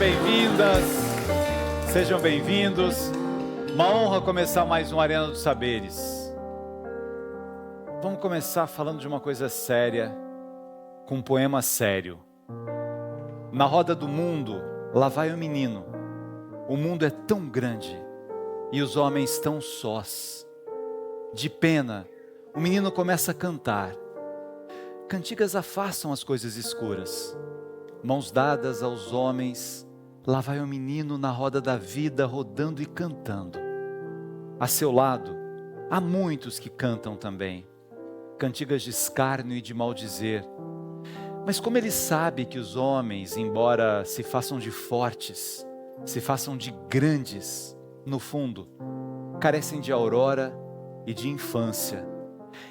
bem-vindas, sejam bem-vindos. Uma honra começar mais um Arena dos Saberes. Vamos começar falando de uma coisa séria, com um poema sério. Na roda do mundo, lá vai o menino. O mundo é tão grande e os homens tão sós. De pena, o menino começa a cantar. Cantigas afastam as coisas escuras. Mãos dadas aos homens, lá vai o menino na roda da vida, rodando e cantando. A seu lado, há muitos que cantam também, cantigas de escárnio e de maldizer. Mas como ele sabe que os homens, embora se façam de fortes, se façam de grandes, no fundo, carecem de aurora e de infância.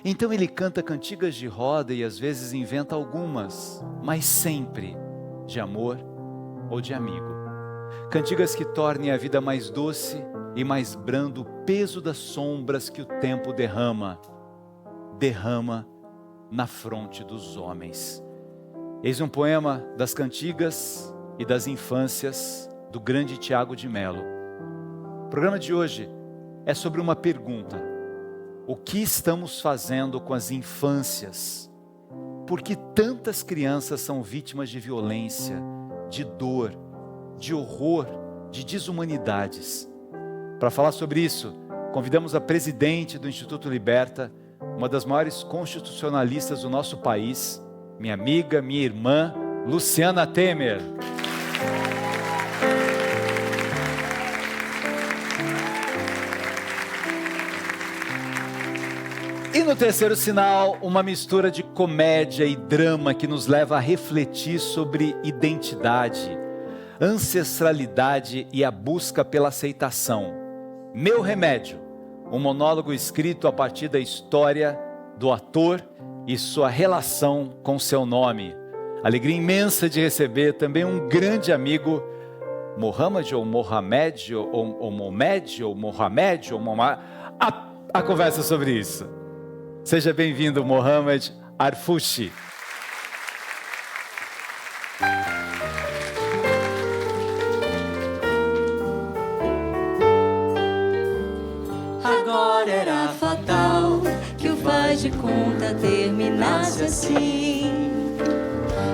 Então ele canta cantigas de roda e às vezes inventa algumas, mas sempre de amor ou de amigo. Cantigas que tornem a vida mais doce e mais brando o peso das sombras que o tempo derrama na fronte dos homens. Eis um poema das cantigas e das infâncias do grande Tiago de Mello. O programa de hoje é sobre uma pergunta: o que estamos fazendo com as infâncias? Por que tantas crianças são vítimas de violência, de dor, de horror, de desumanidades? Para falar sobre isso, convidamos a presidente do Instituto Liberta, uma das maiores constitucionalistas do nosso país, minha amiga, minha irmã, Luciana Temer. E no terceiro sinal, uma mistura de comédia e drama que nos leva a refletir sobre identidade, ancestralidade e a busca pela aceitação. Meu Remédio, um monólogo escrito a partir da história do ator e sua relação com seu nome. Alegria imensa de receber também um grande amigo, Mohamed ou Mohamed ou Mohamed ou Mohamed ou Mohamed, a conversa sobre isso. Seja bem-vindo, Mohamed Arfouchi. Agora era fatal que o faz de conta terminasse assim.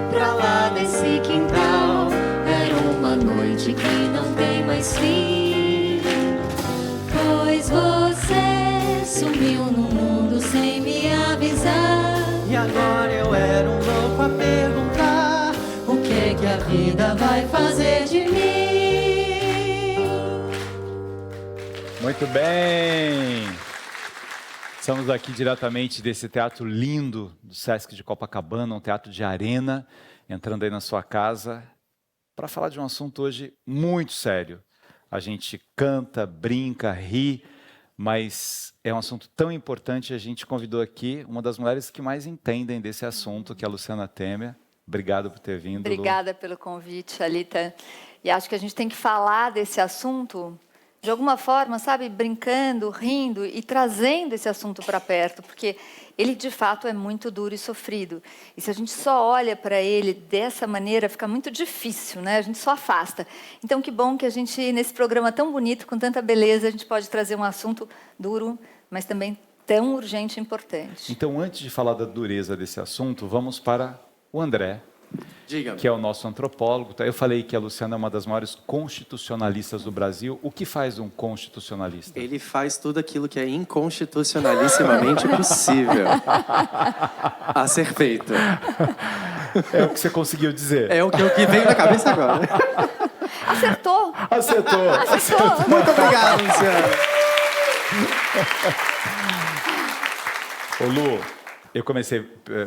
Pra lá desse quintal era uma noite que não tem mais fim. Pois você sumiu no mundo sem me avisar. E agora eu era um louco a perguntar: O que a vida vai fazer de mim? Muito bem. Estamos aqui diretamente desse teatro lindo do Sesc de Copacabana, um teatro de arena, entrando aí na sua casa, para falar de um assunto hoje muito sério. A gente canta, brinca, ri, mas é um assunto tão importante, a gente convidou aqui uma das mulheres que mais entendem desse assunto, que é a Luciana Temer. Obrigado por ter vindo, Lu. Obrigada pelo convite, Alita. E acho que a gente tem que falar desse assunto de alguma forma, sabe, brincando, rindo e trazendo esse assunto para perto, porque ele de fato é muito duro e sofrido. E se a gente só olha para ele dessa maneira, fica muito difícil, né? A gente só afasta. Então, que bom que a gente, nesse programa tão bonito, com tanta beleza, a gente pode trazer um assunto duro, mas também tão urgente e importante. Então, antes de falar da dureza desse assunto, vamos para o André, Diga-me. que é o nosso antropólogo. Eu falei que a Luciana é uma das maiores constitucionalistas do Brasil. O que faz um constitucionalista? Ele faz tudo aquilo que é inconstitucionalissimamente possível a ser feito. É o que você conseguiu dizer. É o que veio na cabeça agora. Acertou! Acertou! Muito obrigado, Luciano. Ô Lu, eu comecei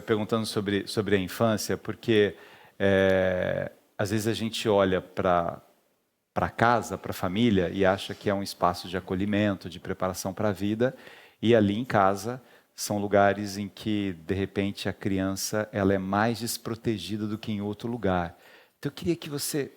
perguntando sobre a infância, porque às vezes a gente olha para casa, para a família, e acha que é um espaço de acolhimento, de preparação para a vida, e ali em casa são lugares em que, de repente, a criança ela é mais desprotegida do que em outro lugar. Então, eu queria que você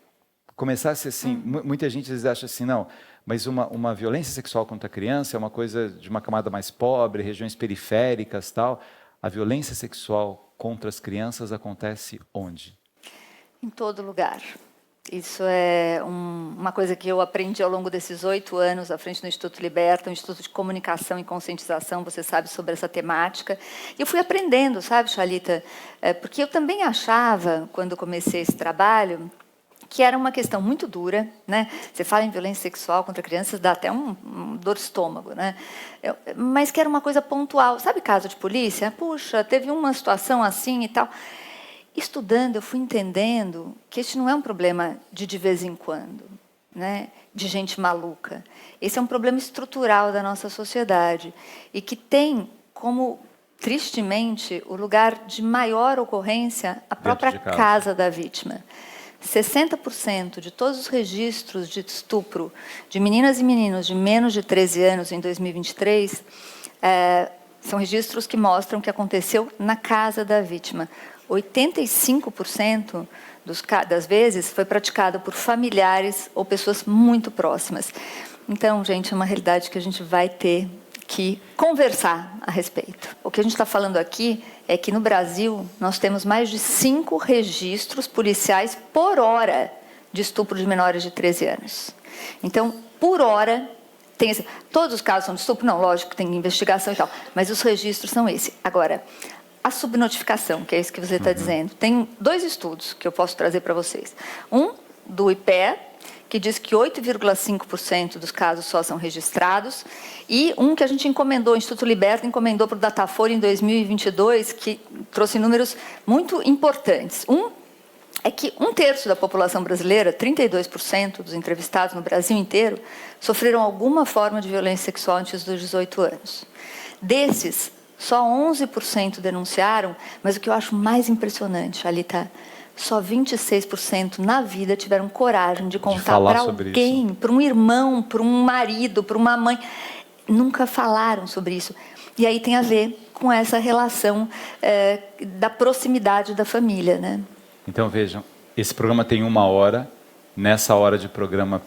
começasse assim. Muita gente às vezes acha assim, não, mas uma violência sexual contra a criança é uma coisa de uma camada mais pobre, regiões periféricas, tal. A violência sexual contra as crianças acontece onde? Em todo lugar. Isso é uma coisa que eu aprendi ao longo desses 8 anos à frente do Instituto Liberta, um Instituto de Comunicação e Conscientização, você sabe, sobre essa temática. E eu fui aprendendo, sabe, Chalita? Porque eu também achava, quando comecei esse trabalho, que era uma questão muito dura, né? Você fala em violência sexual contra crianças, dá até um dor de estômago, né? Mas que era uma coisa pontual. Sabe caso de polícia? Puxa, teve uma situação assim e tal. Estudando, eu fui entendendo que este não é um problema de vez em quando, né? De gente maluca. Esse é um problema estrutural da nossa sociedade e que tem como, tristemente, o lugar de maior ocorrência a própria casa da vítima. 60% de todos os registros de estupro de meninas e meninos de menos de 13 anos em 2023 são registros que mostram que aconteceu na casa da vítima. 85% das vezes foi praticado por familiares ou pessoas muito próximas. Então, gente, é uma realidade que a gente vai ter que conversar a respeito. O que a gente está falando aqui é que no Brasil nós temos mais de 5 registros policiais por hora de estupro de menores de 13 anos. Então, por hora, todos os casos são de estupro? Não, lógico que tem investigação e tal, mas os registros são esses. Agora, a subnotificação, que é isso que você está dizendo, tem 2 estudos que eu posso trazer para vocês. Um, do IPEA, que diz que 8,5% dos casos só são registrados, e um que a gente encomendou, o Instituto Liberta encomendou para o Datafolha em 2022, que trouxe números muito importantes. Um é que 1/3 da população brasileira, 32% dos entrevistados no Brasil inteiro, sofreram alguma forma de violência sexual antes dos 18 anos. Desses, só 11% denunciaram, mas o que eu acho mais impressionante, Alita, só 26% na vida tiveram coragem de contar para alguém, para um irmão, para um marido, para uma mãe. Nunca falaram sobre isso. E aí tem a ver com essa relação da proximidade da família, né? Então, vejam, esse programa tem 1 hora. Nessa hora de programa,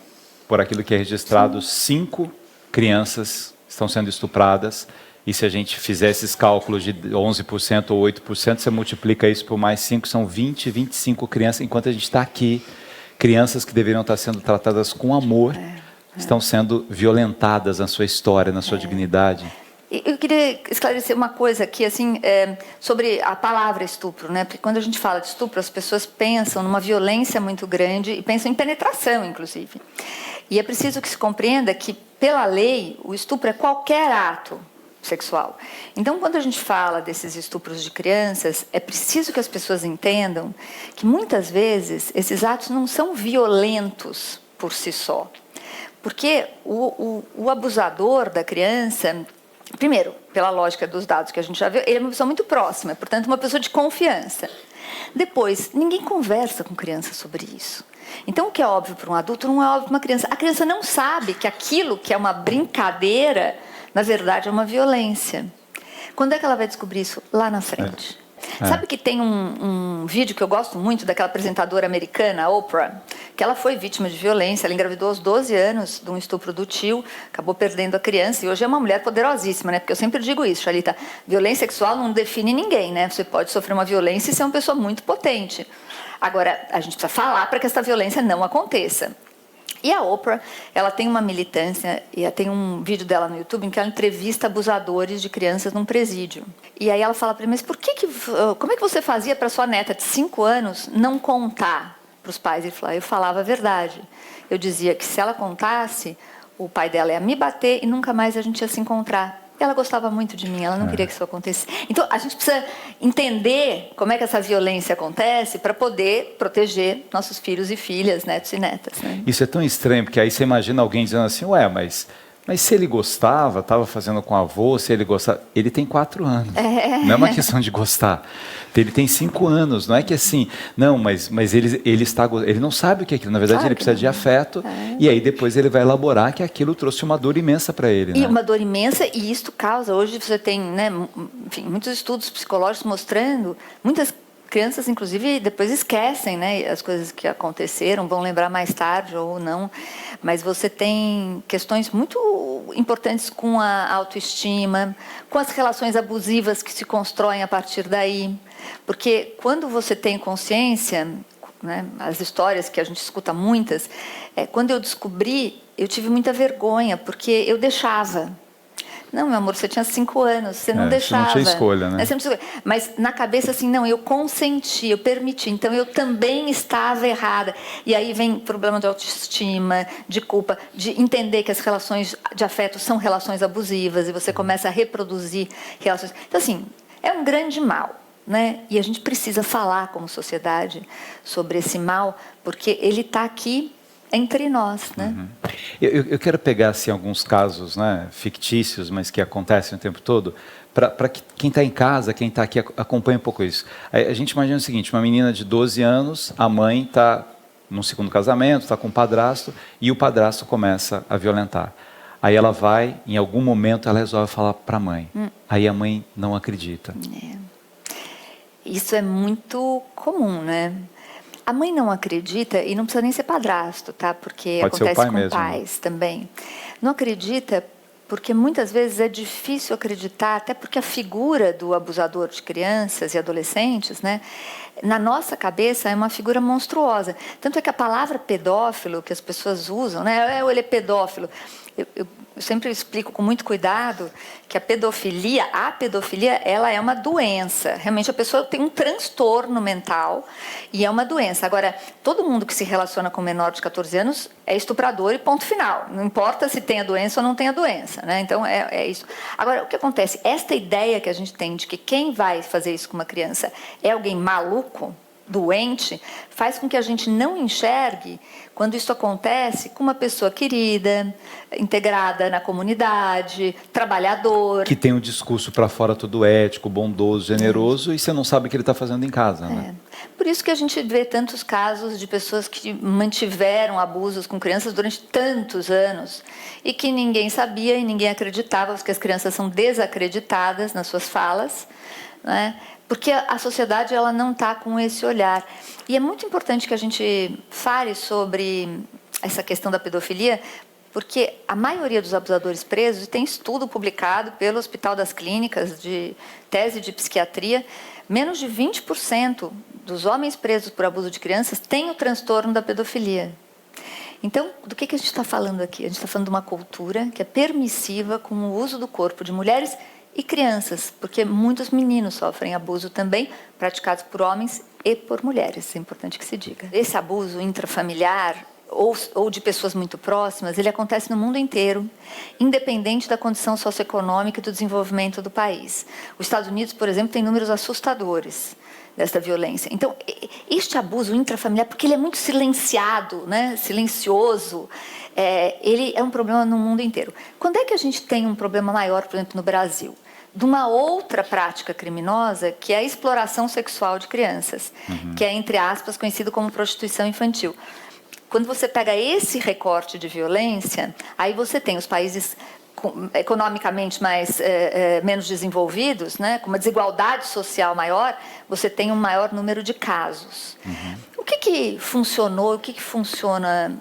por aquilo que é registrado, 5 crianças estão sendo estupradas. E se a gente fizer esses cálculos de 11% ou 8%, você multiplica isso por mais 5, são 20, 25 crianças. Enquanto a gente está aqui, crianças que deveriam estar sendo tratadas com amor, estão sendo violentadas na sua história, na sua dignidade. Eu queria esclarecer uma coisa aqui, assim, sobre a palavra estupro, né? Porque quando a gente fala de estupro, as pessoas pensam numa violência muito grande e pensam em penetração, inclusive. E é preciso que se compreenda que, pela lei, o estupro é qualquer ato sexual. Então, quando a gente fala desses estupros de crianças, é preciso que as pessoas entendam que, muitas vezes, esses atos não são violentos por si só. Porque o abusador da criança, primeiro, pela lógica dos dados que a gente já viu, ele é uma pessoa muito próxima, portanto, uma pessoa de confiança. Depois, ninguém conversa com criança sobre isso. Então, o que é óbvio para um adulto não é óbvio para uma criança. A criança não sabe que aquilo que é uma brincadeira, na verdade, é uma violência. Quando é que ela vai descobrir isso? Lá na frente. Sabe que tem um vídeo que eu gosto muito daquela apresentadora americana, Oprah, que ela foi vítima de violência, ela engravidou aos 12 anos de um estupro do tio, acabou perdendo a criança e hoje é uma mulher poderosíssima, né? Porque eu sempre digo isso, Chalita, violência sexual não define ninguém, né? Você pode sofrer uma violência e ser uma pessoa muito potente. Agora, a gente precisa falar para que essa violência não aconteça. E a Oprah, ela tem uma militância, e tem um vídeo dela no YouTube em que ela entrevista abusadores de crianças num presídio. E aí ela fala para mim, mas como é que você fazia para sua neta de 5 anos não contar para os pais? Ele falou, eu falava a verdade. Eu dizia que se ela contasse, o pai dela ia me bater e nunca mais a gente ia se encontrar. Ela gostava muito de mim, ela não queria que isso acontecesse. Então, a gente precisa entender como é que essa violência acontece para poder proteger nossos filhos e filhas, netos e netas. Né? Isso é tão estranho, porque aí você imagina alguém dizendo assim, mas se ele gostava, estava fazendo com o avô, se ele gostava... Ele tem 4 anos, não é uma questão de gostar. Ele tem 5 anos, não é que assim... Não, mas ele não sabe o que é aquilo. Na verdade, ele precisa de afeto, e aí depois ele vai elaborar que aquilo trouxe uma dor imensa para ele. E né? uma dor imensa, e isto causa... Hoje você tem, né, enfim, muitos estudos psicológicos mostrando... Muitas crianças, inclusive, depois esquecem, né, as coisas que aconteceram, vão lembrar mais tarde ou não. Mas você tem questões muito importantes com a autoestima, com as relações abusivas que se constroem a partir daí. Porque quando você tem consciência, né, as histórias que a gente escuta muitas, quando eu descobri, eu tive muita vergonha, porque eu deixava. Não, meu amor, você tinha 5 anos, você não deixava. Você não tinha escolha, né? Você não tinha escolha. Mas na cabeça, assim, não, eu consenti, eu permiti. Então, eu também estava errada. E aí vem problema de autoestima, de culpa, de entender que as relações de afeto são relações abusivas e você começa a reproduzir relações. Então, assim, é um grande mal, né? E a gente precisa falar como sociedade sobre esse mal, porque ele está aqui entre nós, né? Eu quero pegar assim, alguns casos, né, fictícios, mas que acontecem o tempo todo, para que quem está em casa, quem está aqui, acompanhe um pouco isso. A gente imagina o seguinte, uma menina de 12 anos, a mãe está no segundo casamento, está com um padrasto, e o padrasto começa a violentar. Aí ela vai, em algum momento, ela resolve falar para a mãe. Aí a mãe não acredita. Isso é muito comum, né? A mãe não acredita, e não precisa nem ser padrasto, tá? Porque pode ser o acontece pai com mesmo, pais também. Não acredita porque muitas vezes é difícil acreditar, até porque a figura do abusador de crianças e adolescentes, né, na nossa cabeça é uma figura monstruosa. Tanto é que a palavra pedófilo que as pessoas usam, né, ele é pedófilo. Eu sempre explico com muito cuidado que a pedofilia, ela é uma doença. Realmente a pessoa tem um transtorno mental e é uma doença. Agora, todo mundo que se relaciona com menor de 14 anos é estuprador e ponto final. Não importa se tem a doença ou não tem a doença, né? Então, é isso. Agora, o que acontece? Esta ideia que a gente tem de que quem vai fazer isso com uma criança é alguém maluco, doente, faz com que a gente não enxergue quando isso acontece com uma pessoa querida, integrada na comunidade, trabalhador. Que tem um discurso para fora todo ético, bondoso, generoso, e você não sabe o que ele está fazendo em casa, né? Por isso que a gente vê tantos casos de pessoas que mantiveram abusos com crianças durante tantos anos e que ninguém sabia e ninguém acreditava, porque as crianças são desacreditadas nas suas falas, né? Porque a sociedade ela não está com esse olhar. E é muito importante que a gente fale sobre essa questão da pedofilia, porque a maioria dos abusadores presos, tem estudo publicado pelo Hospital das Clínicas, de tese de psiquiatria, menos de 20% dos homens presos por abuso de crianças têm o transtorno da pedofilia. Então, do que a gente está falando aqui? A gente está falando de uma cultura que é permissiva com o uso do corpo de mulheres e crianças, porque muitos meninos sofrem abuso também, praticados por homens e por mulheres, é importante que se diga. Esse abuso intrafamiliar ou de pessoas muito próximas, ele acontece no mundo inteiro, independente da condição socioeconômica e do desenvolvimento do país. Os Estados Unidos, por exemplo, tem números assustadores desta violência. Então, este abuso intrafamiliar, porque ele é muito silenciado, né? Silencioso, ele é um problema no mundo inteiro. Quando é que a gente tem um problema maior, por exemplo, no Brasil? De uma outra prática criminosa, que é a exploração sexual de crianças, que é, entre aspas, conhecido como prostituição infantil. Quando você pega esse recorte de violência, aí você tem os países economicamente menos desenvolvidos, né, com uma desigualdade social maior, você tem um maior número de casos. O que funcionou, o que funciona,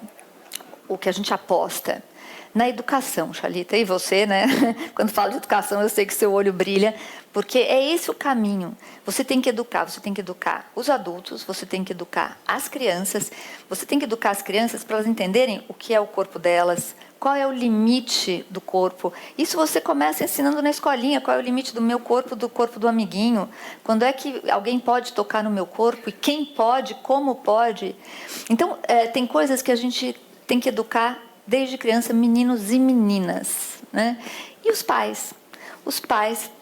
o que a gente aposta? Na educação, Chalita, e você, né? Quando falo de educação, eu sei que seu olho brilha, porque é esse o caminho. Você tem que educar os adultos, você tem que educar as crianças, você tem que educar as crianças para elas entenderem o que é o corpo delas, qual é o limite do corpo. Isso você começa ensinando na escolinha, qual é o limite do meu corpo, do corpo do amiguinho, quando é que alguém pode tocar no meu corpo, e quem pode, como pode. Então, tem coisas que a gente tem que educar desde criança, meninos e meninas, né? E os pais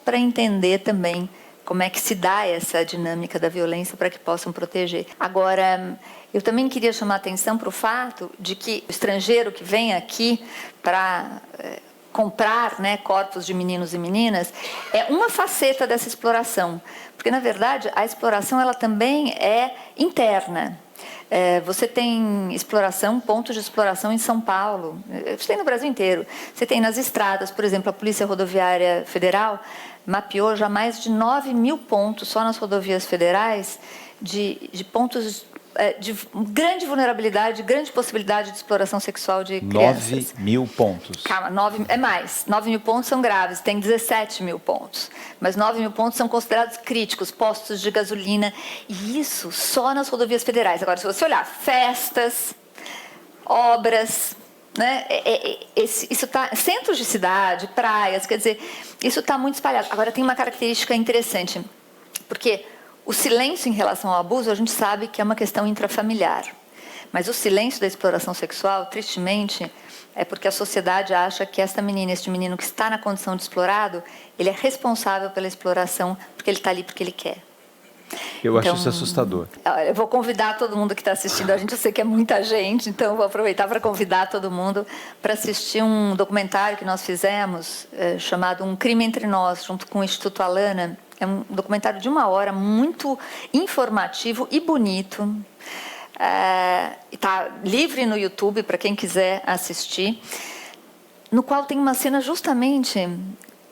para entender também como é que se dá essa dinâmica da violência para que possam proteger. Agora, eu também queria chamar a atenção para o fato de que o estrangeiro que vem aqui para comprar, né, corpos de meninos e meninas é uma faceta dessa exploração, porque na verdade a exploração ela também é interna. Você tem pontos de exploração em São Paulo, você tem no Brasil inteiro. Você tem nas estradas, por exemplo, a Polícia Rodoviária Federal mapeou já mais de 9.000 pontos, só nas rodovias federais, de pontos de grande vulnerabilidade, grande possibilidade de exploração sexual de crianças. 9.000 pontos. Calma, 9.000 pontos são graves, tem 17.000 pontos. Mas 9.000 pontos são considerados críticos, postos de gasolina. E isso só nas rodovias federais. Agora, se você olhar festas, obras, né, isso tá, centros de cidade, praias, quer dizer, isso está muito espalhado. Agora, tem uma característica interessante, porque o silêncio em relação ao abuso, a gente sabe que é uma questão intrafamiliar. Mas o silêncio da exploração sexual, tristemente, é porque a sociedade acha que esta menina, este menino que está na condição de explorado, ele é responsável pela exploração, porque ele está ali porque ele quer. Eu acho isso assustador. Eu vou convidar todo mundo que está assistindo a gente, eu sei que é muita gente, então eu vou aproveitar para convidar todo mundo para assistir um documentário que nós fizemos, chamado Um Crime Entre Nós, junto com o Instituto Alana. É um documentário de 1 hora, muito informativo e bonito. Está livre no YouTube para quem quiser assistir, no qual tem uma cena justamente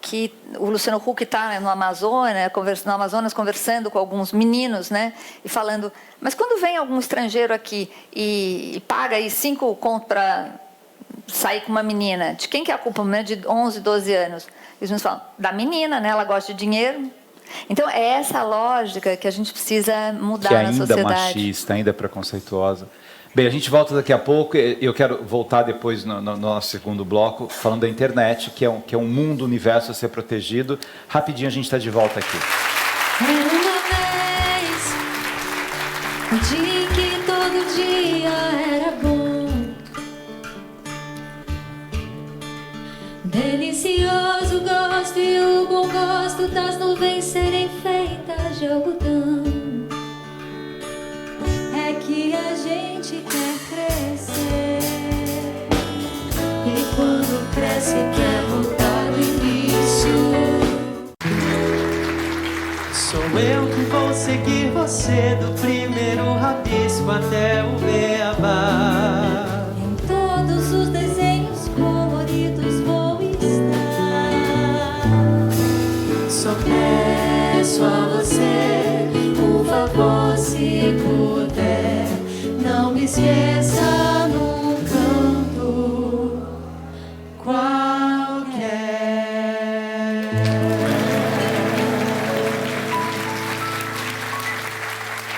que o Luciano Huck está no Amazonas conversando com alguns meninos, né, e falando, mas quando vem algum estrangeiro aqui e paga aí 5 contos para sair com uma menina, de quem que é a culpa? Uma menina de 11, 12 anos. Eles nos falam, da menina, né, ela gosta de dinheiro. Então, é essa lógica que a gente precisa mudar na sociedade. Que ainda machista, ainda preconceituosa. Bem, a gente volta daqui a pouco. Eu quero voltar depois no nosso segundo bloco, falando da internet, que é um mundo, um universo a ser protegido. Rapidinho, a gente está de volta aqui. Uma vez, de que todo dia era bom, delicioso gosto e o bom gosto das nuvens serem feitas de algodão. É que a gente quer crescer, e quando cresce quer voltar do início. Sou eu que vou seguir você do primeiro rabisco até o beabá. Em todos os desenhos coloridos vou estar. Só peço a você, por favor, se puder, não me esqueça num canto qualquer.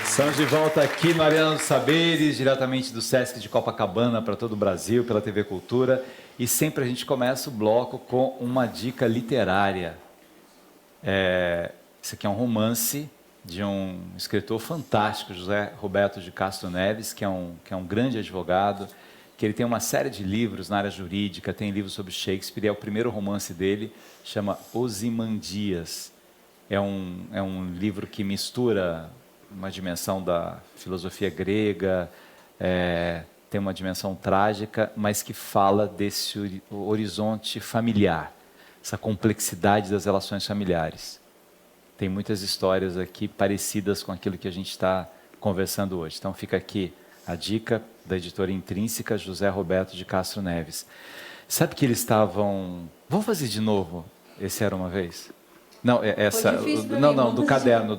Estamos de volta aqui no Arena dos Saberes, diretamente do Sesc de Copacabana para todo o Brasil, pela TV Cultura. E sempre a gente começa o bloco com uma dica literária. Esse aqui é um romance de um escritor fantástico, José Roberto de Castro Neves, que é um grande advogado, que ele tem uma série de livros na área jurídica, tem livros sobre Shakespeare, e é o primeiro romance dele, chama Ozymandias. É um livro que mistura uma dimensão da filosofia grega, tem uma dimensão trágica, mas que fala desse horizonte familiar, essa complexidade das relações familiares. Tem muitas histórias aqui parecidas com aquilo que a gente está conversando hoje. Então fica aqui a dica da editora Intrínseca, José Roberto de Castro Neves. Sabe que eles estavam... Vamos fazer de novo Esse Era Uma Vez? Não, essa... Não, do caderno.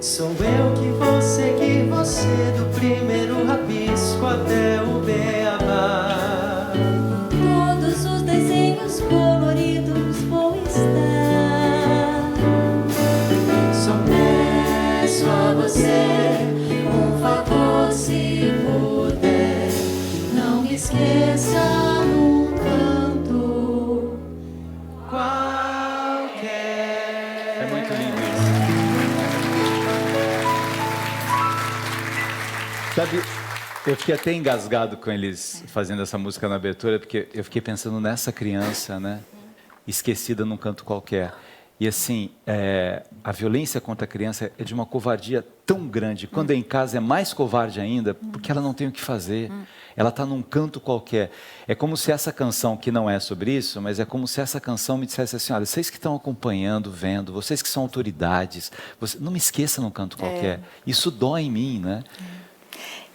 Sou eu que vou seguir você do primeiro rabisco até o beabá. Todos os desenhos coloridos vou estar. Só peço a você, Por favor, se puder, não me esqueça num canto qualquer. É muito lindo isso. Sabe, eu fiquei até engasgado com eles fazendo essa música na abertura, porque eu fiquei pensando nessa criança, né, esquecida num canto qualquer. E assim, a violência contra a criança é de uma covardia tão grande. Quando é em casa é mais covarde ainda, porque ela não tem o que fazer. Ela está num canto qualquer. É como se essa canção, que não é sobre isso, mas é como se essa canção me dissesse assim, olha, vocês que estão acompanhando, vendo, vocês que são autoridades, não me esqueça num canto qualquer. Isso dói em mim, né?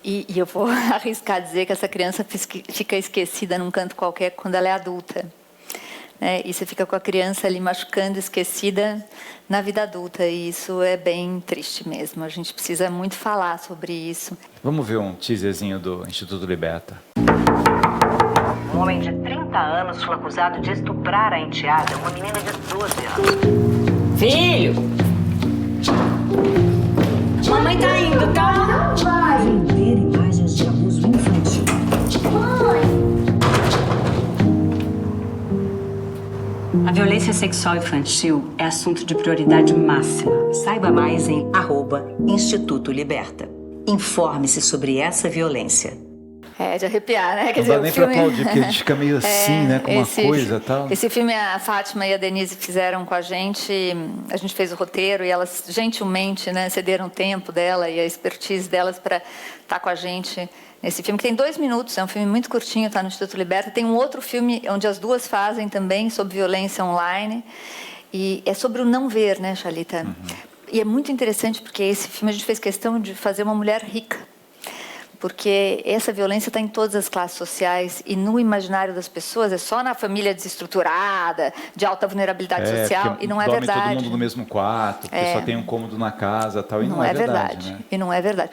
E eu vou arriscar dizer que essa criança fica esquecida num canto qualquer quando ela é adulta. né? E você fica com a criança ali machucando, esquecida na vida adulta. E isso é bem triste mesmo. A gente precisa muito falar sobre isso. Vamos ver um teaserzinho do Instituto Liberta. Um homem de 30 anos foi acusado de estuprar a enteada, uma menina de 12 anos. Filho! Mamãe tá indo, tá? Não vai! Vender imagens de abuso infantil. A violência sexual infantil é assunto de prioridade máxima. Saiba mais em @Instituto Liberta. Informe-se sobre essa violência. É de arrepiar, né? Não dá nem para aplaudir, porque a gente fica meio assim, né? Com uma coisa e tal. Esse filme a Fátima e a Denise fizeram com a gente fez o roteiro e elas gentilmente, né, cederam o tempo dela e a expertise delas para estar com a gente nesse filme, que tem 2 minutos, é um filme muito curtinho, está no Instituto Liberta. Tem um outro filme onde as duas fazem também, sobre violência online, e é sobre o não ver, né, Chalita? Uhum. E é muito interessante porque esse filme a gente fez questão de fazer uma mulher rica, porque essa violência está em todas as classes sociais e no imaginário das pessoas é só na família desestruturada, de alta vulnerabilidade social, e não é verdade. Dorme todo mundo no mesmo quarto, porque só tem um cômodo na casa, tal, e não é verdade, né? E não é verdade.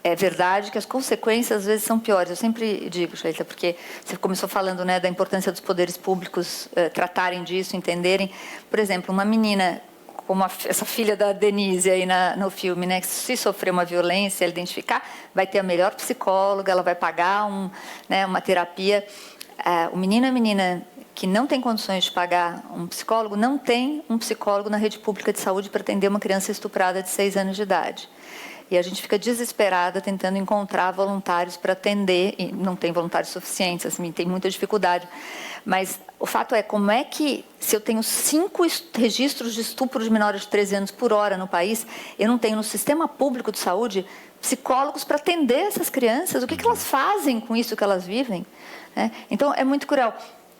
É verdade que as consequências às vezes são piores. Eu sempre digo, Sheila, porque você começou falando, né, da importância dos poderes públicos tratarem disso, entenderem. Por exemplo, uma menina como essa filha da Denise aí no filme, né, que se sofrer uma violência, ela identificar, vai ter a melhor psicóloga, ela vai pagar uma terapia. O menino e a menina que não tem condições de pagar um psicólogo, não tem um psicólogo na rede pública de saúde para atender uma criança estuprada de 6 anos de idade. E a gente fica desesperada tentando encontrar voluntários para atender, e não tem voluntários suficientes, assim, tem muita dificuldade. Mas o fato é, como é que, se eu tenho 5 registros de estupro de menores de 13 anos por hora no país, eu não tenho no sistema público de saúde psicólogos para atender essas crianças? O que elas fazem com isso que elas vivem? Então, é muito cruel.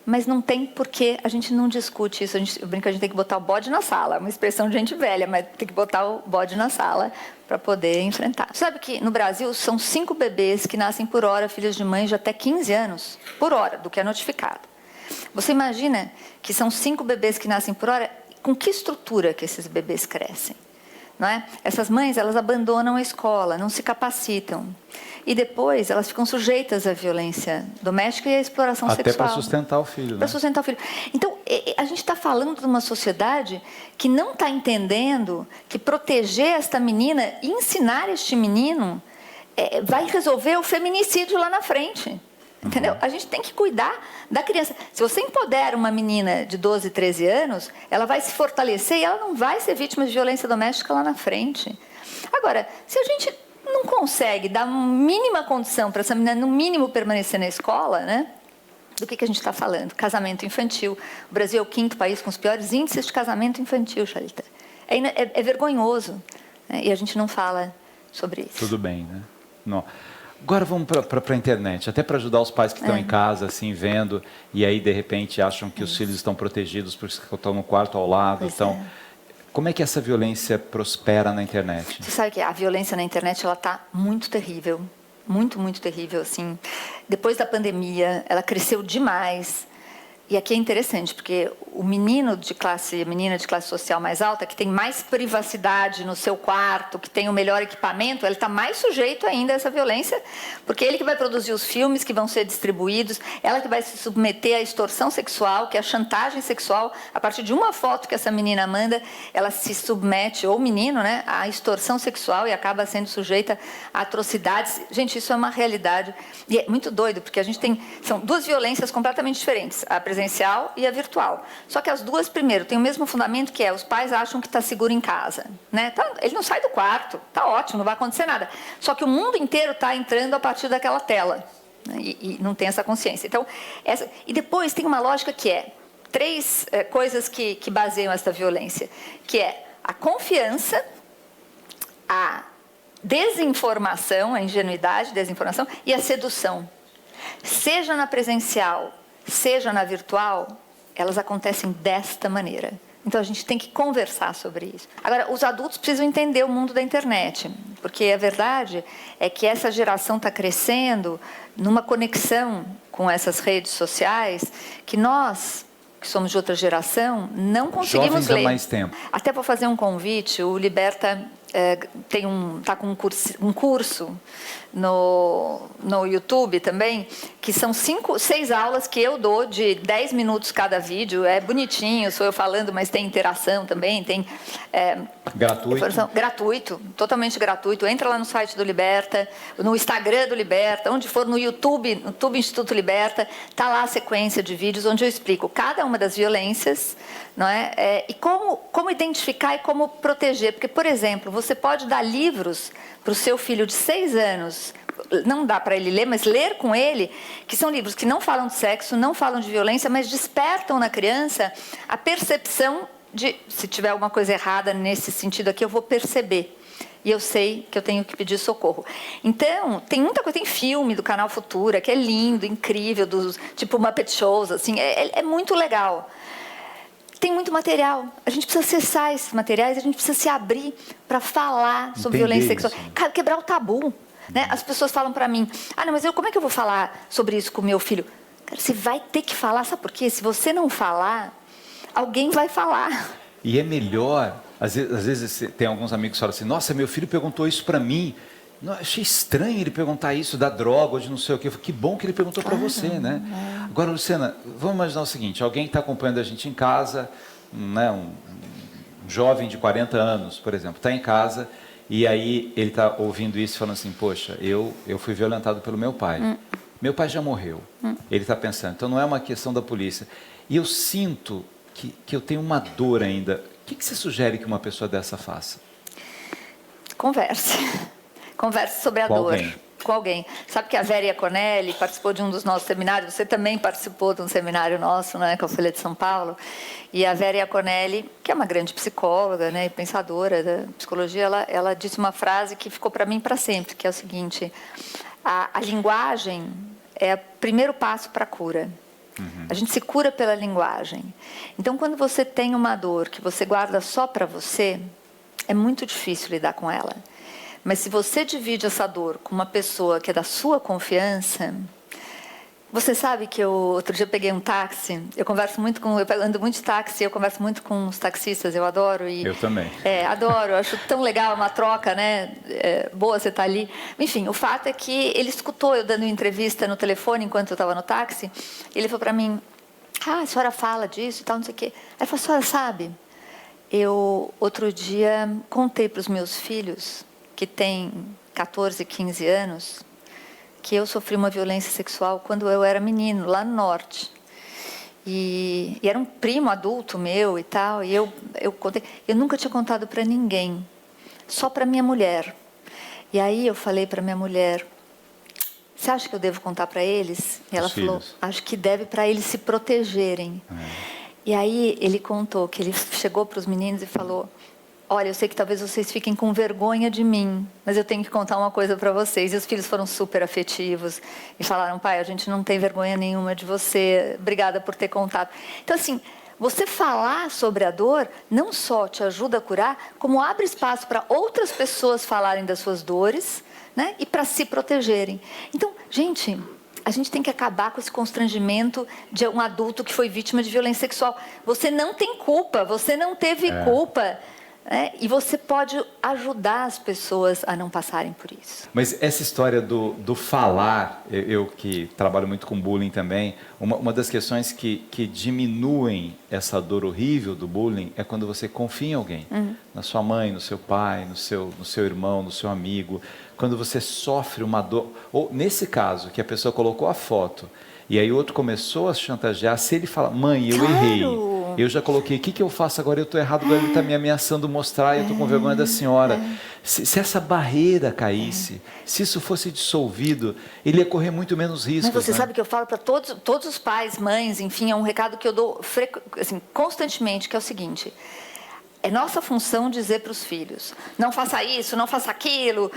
Mas não tem porquê, a gente não discute isso. Eu brinco que a gente tem que botar o bode na sala, uma expressão de gente velha, mas tem que botar o bode na sala para poder enfrentar. Sabe que no Brasil são 5 bebês que nascem por hora, filhos de mães de até 15 anos, por hora, do que é notificado. Você imagina que são 5 bebês que nascem por hora, com que estrutura que esses bebês crescem? Não é? Essas mães, elas abandonam a escola, não se capacitam. E depois elas ficam sujeitas à violência doméstica e à exploração sexual. Até para sustentar o filho, né? Para sustentar o filho. Então, a gente está falando de uma sociedade que não está entendendo que proteger esta menina e ensinar este menino vai resolver o feminicídio lá na frente. Entendeu? A gente tem que cuidar da criança. Se você empodera uma menina de 12, 13 anos, ela vai se fortalecer e ela não vai ser vítima de violência doméstica lá na frente. Agora, se a gente não consegue dar uma mínima condição para essa menina, no mínimo, permanecer na escola, né? Do que a gente está falando? Casamento infantil. O Brasil é o 5º país com os piores índices de casamento infantil, Chalita. É vergonhoso, né? E a gente não fala sobre isso. Tudo bem, né? Não. Agora vamos para a internet, até para ajudar os pais que estão em casa, assim, vendo, e aí, de repente, acham que os filhos estão protegidos porque estão no quarto ao lado. Então, como é que essa violência prospera na internet? Você sabe que a violência na internet está muito terrível, muito, muito terrível, assim. Depois da pandemia, ela cresceu demais. E aqui é interessante, porque o menina de classe social mais alta, que tem mais privacidade no seu quarto, que tem o melhor equipamento, ele está mais sujeito ainda a essa violência, porque ele que vai produzir os filmes que vão ser distribuídos, ela que vai se submeter à extorsão sexual, que é a chantagem sexual. A partir de uma foto que essa menina manda, ela se submete, ou o menino, né, à extorsão sexual e acaba sendo sujeita a atrocidades. Gente, isso é uma realidade. E é muito doido, porque são 2 violências completamente diferentes, a presencial e a virtual. Só que as duas, primeiro, têm o mesmo fundamento, que é os pais acham que está seguro em casa, né? Ele não sai do quarto, está ótimo, não vai acontecer nada. Só que o mundo inteiro está entrando a partir daquela tela, né? E não tem essa consciência. Então, e depois tem uma lógica que é 3 coisas que baseiam essa violência, que é a confiança, a desinformação, a ingenuidade, desinformação e a sedução. Seja na presencial, seja na virtual, elas acontecem desta maneira. Então, a gente tem que conversar sobre isso. Agora, os adultos precisam entender o mundo da internet, porque a verdade é que essa geração está crescendo numa conexão com essas redes sociais que nós, que somos de outra geração, não conseguimos Jovens ler. há mais tempo. Até para fazer um convite, o Liberta está com um curso no YouTube também, que são 6 aulas que eu dou de 10 minutos cada vídeo. É bonitinho, sou eu falando, mas tem interação também, tem... Gratuito, totalmente gratuito. Entra lá no site do Liberta, no Instagram do Liberta, onde for, no YouTube Instituto Liberta, está lá a sequência de vídeos onde eu explico cada uma das violências, não é? E como identificar e como proteger. Porque, por exemplo, você pode dar livros para o seu filho de 6 anos, não dá para ele ler, mas ler com ele, que são livros que não falam de sexo, não falam de violência, mas despertam na criança a percepção de, se tiver alguma coisa errada nesse sentido aqui, eu vou perceber. E eu sei que eu tenho que pedir socorro. Então, tem muita coisa, tem filme do Canal Futura, que é lindo, incrível, tipo Muppet Shows, assim, é muito legal. Tem muito material. A gente precisa acessar esses materiais, a gente precisa se abrir para falar sobre violência sexual. Quebrar o tabu. Né? As pessoas falam para mim, não, mas como é que eu vou falar sobre isso com o meu filho? Cara, você vai ter que falar, sabe por quê? Se você não falar, alguém vai falar. E é melhor, às vezes tem alguns amigos que falam assim, nossa, meu filho perguntou isso para mim. Não, achei estranho ele perguntar isso da droga ou de não sei o quê. Que bom que ele perguntou para você, né? Agora, Luciana, vamos imaginar o seguinte, alguém que está acompanhando a gente em casa, né, um jovem de 40 anos, por exemplo, está em casa e aí ele está ouvindo isso e falando assim, poxa, eu fui violentado pelo meu pai. Meu pai já morreu. Ele está pensando, então não é uma questão da polícia. E eu sinto que eu tenho uma dor ainda. O que você sugere que uma pessoa dessa faça? Converse sobre a dor. Com alguém. Sabe que a Vera Iaconelli participou de um dos nossos seminários, você também participou de um seminário nosso, né, com a Folha de São Paulo, e a Vera Iaconelli, que é uma grande psicóloga, né, e pensadora da psicologia, ela disse uma frase que ficou para mim para sempre, que é o seguinte, a linguagem é o primeiro passo para a cura. A gente se cura pela linguagem. Então, quando você tem uma dor que você guarda só para você, é muito difícil lidar com ela. Mas se você divide essa dor com uma pessoa que é da sua confiança... Você sabe que outro dia eu peguei um táxi, eu ando muito de táxi, eu converso muito com os taxistas, eu adoro. Eu também. Adoro, acho tão legal, uma troca, né? Boa você estar ali. Enfim, o fato é que ele escutou eu dando entrevista no telefone enquanto eu estava no táxi, ele falou para mim, a senhora fala disso e tal, não sei o quê. Aí ele falou, a senhora sabe, eu outro dia contei para os meus filhos, que têm 14, 15 anos, que eu sofri uma violência sexual quando eu era menino, lá no norte. E era um primo adulto meu e tal, e eu contei. Eu nunca tinha contado para ninguém, só para minha mulher. E aí eu falei para minha mulher, você acha que eu devo contar para eles? E ela falou, acho que deve para eles se protegerem. E aí ele contou que ele chegou para os meninos e falou, olha, eu sei que talvez vocês fiquem com vergonha de mim, mas eu tenho que contar uma coisa para vocês. E os filhos foram super afetivos e falaram, pai, a gente não tem vergonha nenhuma de você, obrigada por ter contado. Então, assim, você falar sobre a dor não só te ajuda a curar, como abre espaço para outras pessoas falarem das suas dores, né, e para se protegerem. Então, gente, a gente tem que acabar com esse constrangimento de um adulto que foi vítima de violência sexual. Você não tem culpa, você não teve culpa. E você pode ajudar as pessoas a não passarem por isso. Mas essa história do falar, eu que trabalho muito com bullying também, uma das questões que diminuem essa dor horrível do bullying é quando você confia em alguém. Na sua mãe, no seu pai, no seu irmão, no seu amigo. Quando você sofre uma dor, ou nesse caso, que a pessoa colocou a foto, e aí o outro começou a chantagear, se ele fala, mãe, eu errei. Eu já coloquei, o que eu faço agora? Eu estou errado, agora ele está me ameaçando mostrar, eu estou com vergonha da senhora. Se essa barreira caísse, se isso fosse dissolvido, ele ia correr muito menos riscos. Mas você sabe que eu falo para todos os pais, mães, enfim, é um recado que eu dou assim, constantemente, que é o seguinte, é nossa função dizer para os filhos, não faça isso, não faça aquilo,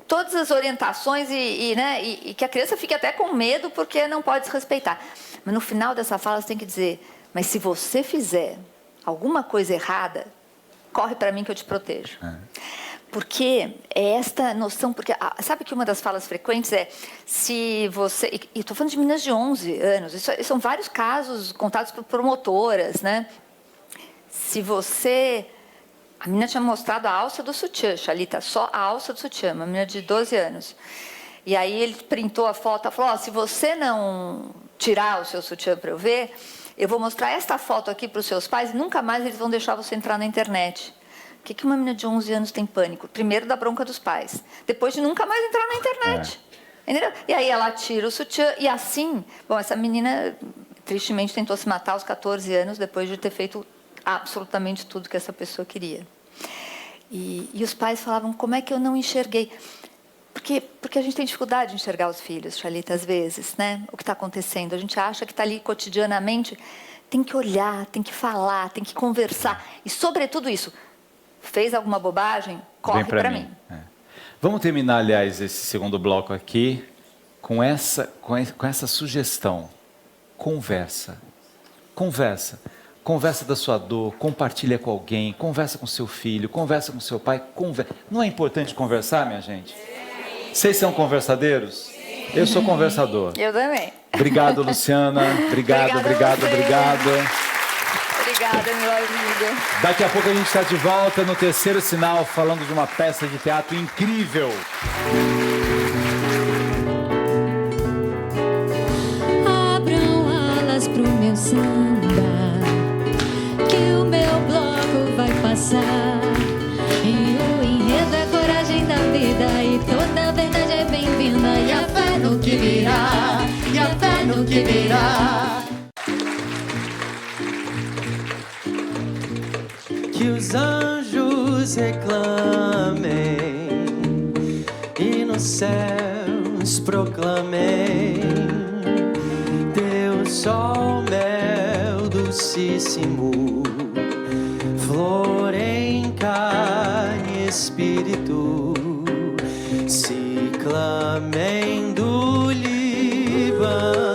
todas as orientações e que a criança fique até com medo porque não pode se respeitar. Mas no final dessa fala você tem que dizer, mas se você fizer alguma coisa errada, corre para mim que eu te protejo. Porque é esta noção, porque sabe que uma das falas frequentes é se você, e estou falando de meninas de 11 anos, são vários casos contados por promotoras, né? Se você, a menina tinha mostrado a alça do sutiã, Xalita, só a alça do sutiã, uma menina de 12 anos. E aí ele printou a foto, falou, se você não tirar o seu sutiã para eu ver, eu vou mostrar esta foto aqui para os seus pais e nunca mais eles vão deixar você entrar na internet. O que uma menina de 11 anos tem pânico? Primeiro da bronca dos pais, depois de nunca mais entrar na internet. Entendeu? E aí ela tira o sutiã e assim... Bom, essa menina tristemente tentou se matar aos 14 anos depois de ter feito absolutamente tudo que essa pessoa queria. E os pais falavam, como é que eu não enxerguei? Porque a gente tem dificuldade de enxergar os filhos, Xalita, às vezes, né? O que está acontecendo. A gente acha que está ali cotidianamente. Tem que olhar, tem que falar, tem que conversar. E, sobretudo, isso... Fez alguma bobagem? Corre para mim. Vamos terminar, aliás, esse segundo bloco aqui com essa sugestão. Conversa. Conversa da sua dor, compartilha com alguém, conversa com seu filho, conversa com seu pai. Não é importante conversar, minha gente? Vocês são conversadeiros? Eu sou conversador. Eu também. Obrigado, Luciana. Obrigado. Obrigada, meu amigo. Daqui a pouco a gente está de volta no Terceiro Sinal, falando de uma peça de teatro incrível. Abram alas pro meu samba, que o meu bloco vai passar. E o enredo é a coragem da vida, e toda a verdade é bem-vinda. E a fé no que virá, e a fé no que virá. Que os anjos reclamem e nos céus proclamem teu sol, mel docíssimo, flor em carne e espírito, ciclamen do Líbano.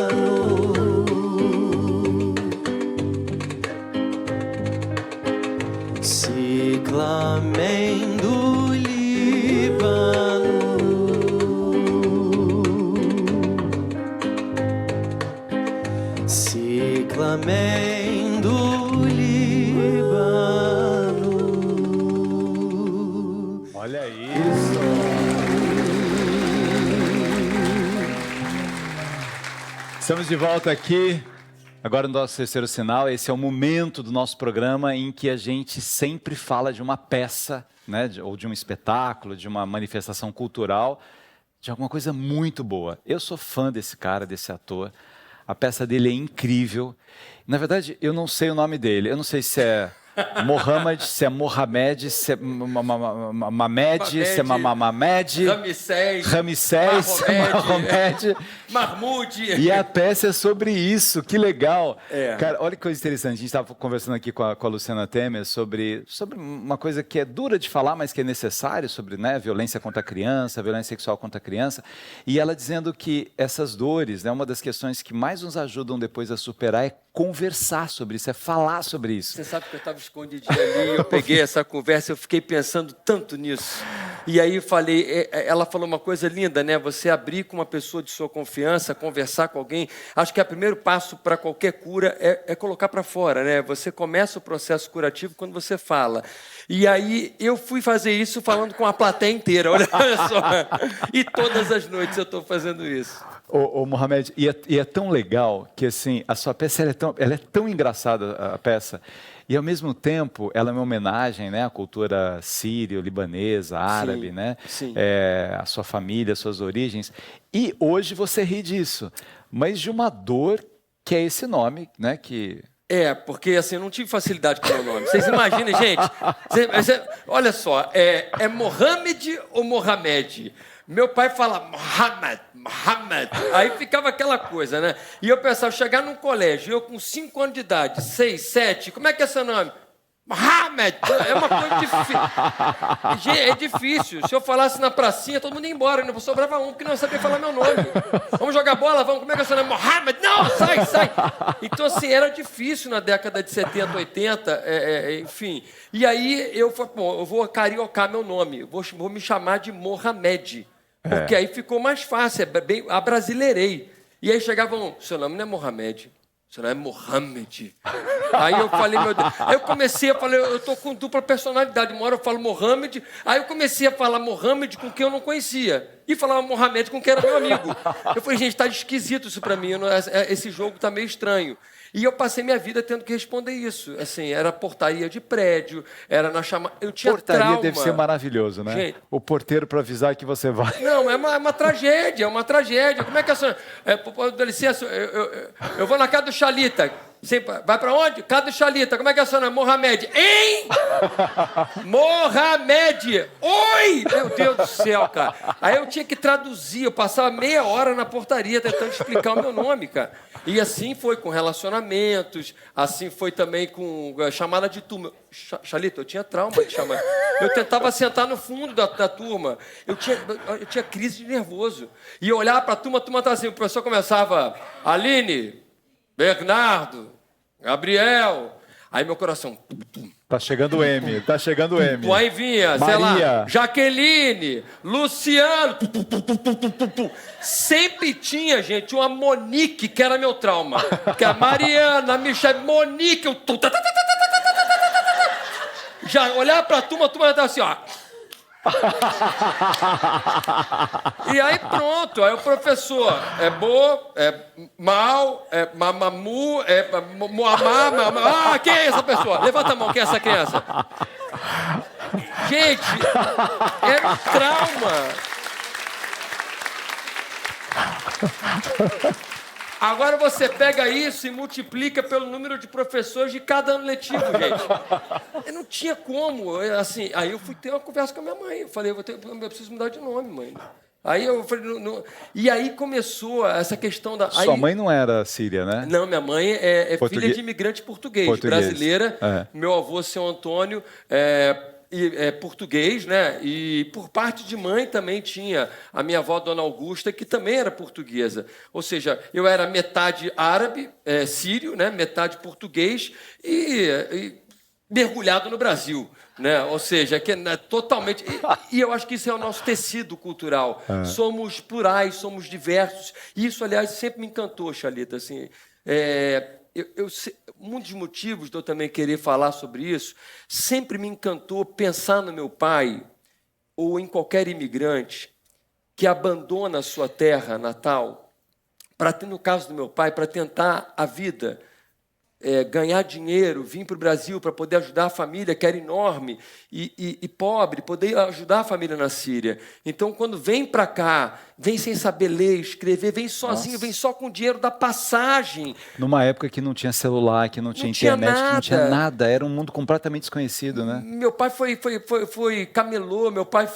Ciclamen do Líbano, ciclamen do Líbano. Olha isso! Estamos de volta aqui. Agora no nosso Terceiro Sinal, esse é o momento do nosso programa em que a gente sempre fala de uma peça, né, ou de um espetáculo, de uma manifestação cultural, de alguma coisa muito boa. Eu sou fã desse cara, desse ator. A peça dele é incrível. Na verdade, eu não sei o nome dele. Eu não sei se é Mohamed, se é Mohamed, se é Mamed, se é Mamed, Ramsés, Mahomed, Mahmoud. E a peça é sobre isso, que legal. Cara, olha que coisa interessante, a gente estava conversando aqui com a Luciana Temer sobre uma coisa que é dura de falar, mas que é necessário, sobre, né, violência contra a criança, violência sexual contra a criança, e ela dizendo que essas dores, né, uma das questões que mais nos ajudam depois a superar é conversar sobre isso, é falar sobre isso. Você sabe que eu estava escondidinho ali, eu peguei essa conversa, eu fiquei pensando tanto nisso. E aí eu falei, ela falou uma coisa linda, né? Você abrir com uma pessoa de sua confiança, conversar com alguém. Acho que o primeiro passo para qualquer cura é colocar para fora, né? Você começa o processo curativo quando você fala. E aí eu fui fazer isso falando com a plateia inteira, olha só. E todas as noites eu estou fazendo isso. Ô Mohamed, e é tão legal que assim, a sua peça ela é tão engraçada, a peça, e ao mesmo tempo ela é uma homenagem, né, à cultura sírio-libanesa, árabe, sim, né? Sim. A sua família, as suas origens. E hoje você ri disso, mas de uma dor que é esse nome, né? Porque assim, eu não tive facilidade com o meu nome. Vocês imaginem, gente. Olha só, é Mohamed ou Mohamed? Meu pai fala Mohamed. Aí ficava aquela coisa, né? E eu pensava, chegar num colégio, eu com 5 anos de idade, 6, 7, como é que é seu nome? Mohamed! É uma coisa difícil. É difícil. Se eu falasse na pracinha, todo mundo ia embora. Não sobrava um, porque não sabia falar meu nome. Vamos jogar bola? Vamos. Como é que é o seu nome? Mohamed! Não, sai! Então, assim, era difícil na década de 70, 80, enfim. E aí eu falei, bom, eu vou cariocar meu nome. Vou me chamar de Mohamed. Porque aí ficou mais fácil, bem, abrasileirei. E aí chegavam, seu nome não é Mohamed. Seu nome é Mohamed. Aí eu falei, meu Deus. Aí eu comecei a falar, eu tô com dupla personalidade. Uma hora eu falo Mohamed. Aí eu comecei a falar Mohamed com quem eu não conhecia. E falava Mohamed com quem era meu amigo. Eu falei, gente, tá esquisito isso pra mim. Esse jogo tá meio estranho. E eu passei minha vida tendo que responder isso. Assim, era portaria de prédio, era na chamada. Eu tinha Portaria trauma. deve ser maravilhoso, né? Gente, o porteiro para avisar que você vai. Não, é uma tragédia, é uma tragédia. Como é que a senhora... dá licença, eu vou na casa do Xalita. Vai para onde? Casa do Xalita. Como é que é a senhora? Mohamed. Hein? Mohamed. Oi! Meu Deus do céu, cara. Aí eu tinha que traduzir. Eu passava meia hora na portaria tentando explicar o meu nome, cara. E assim foi com relacionamentos, assim foi também com chamada de turma. Xalita, eu tinha trauma de chamar. Eu tentava sentar no fundo da turma. Eu tinha crise de nervoso. E eu olhava para a turma estava assim, o professor começava, Aline, Bernardo, Gabriel. Aí meu coração... Tá chegando o M, tá chegando o M. Aí vinha, Maria. sei lá, Jaqueline, Luciano. Sempre tinha, gente, uma Monique, que era meu trauma. Que a Mariana, a Michelle, Monique. Já olhava pra turma, a turma já estava assim, ó. E aí pronto, aí o professor é bo, é mal, é mamamu, é moamá, quem é essa pessoa? Levanta a mão, quem é essa criança? Gente, é trauma. Agora você pega isso e multiplica pelo número de professores de cada ano letivo, gente. Eu não tinha como, assim. Aí eu fui ter uma conversa com a minha mãe. Eu falei, eu preciso mudar de nome, mãe. Aí eu falei, não. E aí começou essa questão da... Sua mãe não era síria, né? Não, minha mãe é filha de imigrante português. Brasileira. Meu avô, seu Antônio, é português, né? E por parte de mãe também tinha a minha avó, Dona Augusta, que também era portuguesa. Ou seja, eu era metade árabe, sírio, né? Metade português e mergulhado no Brasil, né? Ou seja, que é totalmente... E eu acho que isso é o nosso tecido cultural. Somos plurais, somos diversos. E isso, aliás, sempre me encantou, Xalita. Assim, um dos motivos de eu também querer falar sobre isso, sempre me encantou pensar no meu pai, ou em qualquer imigrante, que abandona a sua terra natal, no caso do meu pai, para tentar a vida, ganhar dinheiro, vir para o Brasil para poder ajudar a família, que era enorme e pobre, poder ajudar a família na Síria. Então, quando vem para cá, vem sem saber ler, escrever, vem sozinho, vem só com o dinheiro da passagem. Numa época que não tinha celular, que não tinha internet, que não tinha nada, era um mundo completamente desconhecido, né? Meu pai foi camelô, meu pai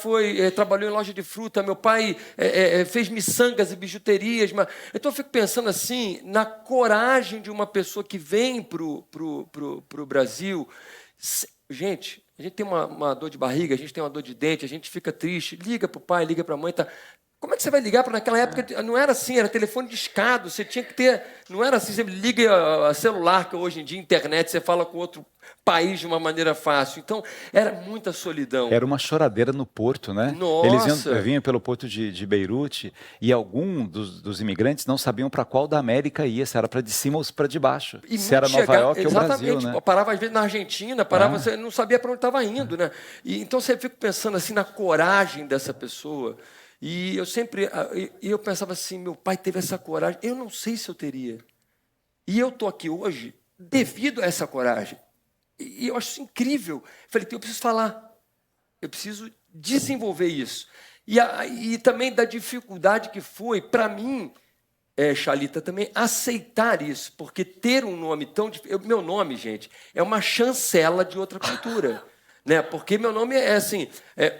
trabalhou em loja de fruta, meu pai fez miçangas e bijuterias. Então eu fico pensando assim, na coragem de uma pessoa que vem pro Brasil. Gente, a gente tem uma dor de barriga, a gente tem uma dor de dente, a gente fica triste, liga para o pai, liga para a mãe, tá... Como é que você vai ligar para naquela época? Não era assim, era telefone discado, você tinha que ter... Não era assim, você liga a celular, que hoje em dia, internet, você fala com outro país de uma maneira fácil. Então, era muita solidão. Era uma choradeira no porto, né? Nossa. Eles vinham pelo porto de Beirute e alguns dos imigrantes não sabiam para qual da América ia, se era para de cima ou para de baixo. Se era Nova York ou Brasil, né? Parava às vezes na Argentina, você não sabia para onde estava indo, né? E, então, você fica pensando assim na coragem dessa pessoa. E eu pensava assim, meu pai teve essa coragem, eu não sei se eu teria. E eu estou aqui hoje devido a essa coragem. E eu acho isso incrível. Falei, eu preciso falar, eu preciso desenvolver isso. E também da dificuldade que foi, para mim, Xalita, também aceitar isso, porque ter um nome tão difícil... Meu nome, gente, é uma chancela de outra cultura. Né? Porque meu nome é assim,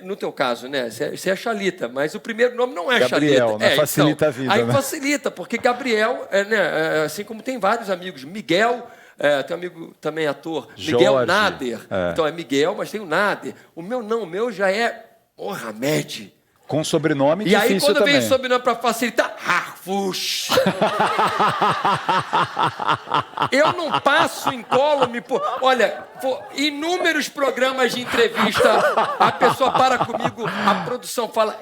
no teu caso, né? Você é Xalita, mas o primeiro nome não é Gabriel, Xalita. Né? Facilita a vida. Aí né? facilita, porque Gabriel, assim como tem vários amigos, Miguel, tem um amigo também ator, Miguel Jorge. Nader. Então é Miguel, mas tem o Nader. O meu não, o meu já é Mohamed. Com sobrenome E difícil aí, quando também. veio o sobrenome para facilitar, Harfush. Eu não passo incólume por... Olha, inúmeros programas de entrevista, a pessoa para comigo, a produção fala...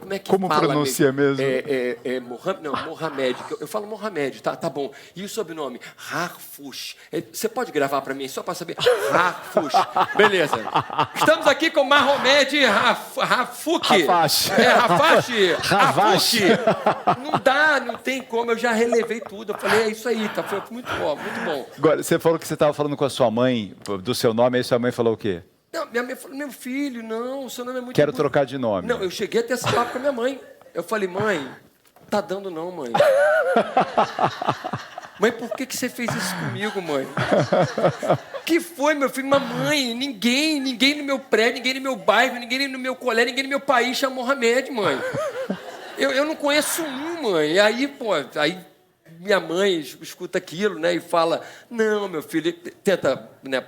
como é que Como fala? pronuncia mesmo? Mohamed. Eu falo Mohamed, tá bom. E o sobrenome? Harfush. Você pode gravar para mim, só para saber? Harfush. Beleza. Estamos aqui com Mahomed Rafuki. Rafashi. Ravashi. Não dá, não tem como. Eu já relevei tudo. Eu falei, é isso aí, tá? Foi muito bom, muito bom. Agora, você falou que você estava falando com a sua mãe, do seu nome, aí sua mãe falou o quê? Não, minha mãe falou, meu filho, não, o seu nome é muito Quero bonito. trocar de nome. Não, eu cheguei até esse papo com a minha mãe. Eu falei, mãe, tá dando não, mãe. Mãe, por que você fez isso comigo, mãe? Que foi, meu filho? Mamãe, ninguém no meu prédio, ninguém no meu bairro, ninguém no meu colégio, ninguém no meu país chama Mohamed, mãe. Eu não conheço um, mãe. E aí, minha mãe escuta aquilo, né, e fala, não, meu filho, tenta, né,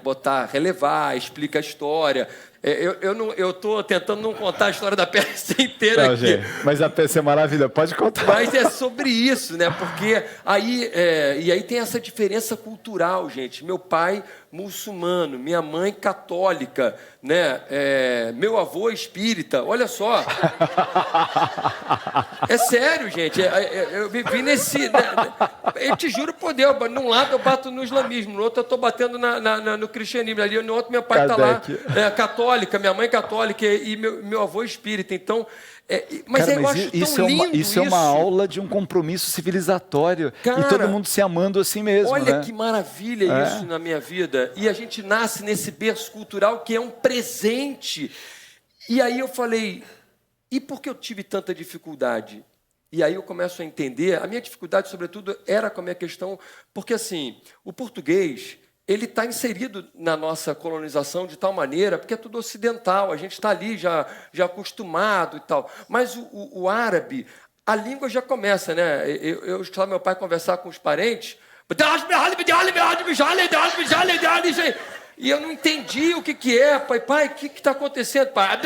relevar, explica a história. Eu estou tentando não contar a história da peça inteira Não, aqui. gente, mas a peça é maravilhosa, pode contar. Mas é sobre isso, né? Porque aí tem essa diferença cultural, gente. Meu pai muçulmano, minha mãe católica, né? Meu avô espírita. Olha só. É sério, gente. Eu vivi nesse... Né? Eu te juro por Deus, num lado eu bato no islamismo, no outro eu estou batendo no cristianismo, ali no outro meu pai está lá, católica, minha mãe católica e meu avô espírita. Então, mas cara, eu acho tão lindo isso é uma aula de um compromisso civilizatório. Cara, e todo mundo se amando assim mesmo. Olha, né? que maravilha isso na minha vida. E a gente nasce nesse berço cultural que é um presente. E aí eu falei, e por que eu tive tanta dificuldade? E aí eu começo a entender, a minha dificuldade, sobretudo, era com a minha questão, porque assim, o português, ele está inserido na nossa colonização de tal maneira, porque é tudo ocidental, a gente está ali já acostumado e tal. Mas o árabe, a língua já começa, né? Eu escutava meu pai conversar com os parentes, e eu não entendi o que é. Pai, o que está acontecendo? Pai,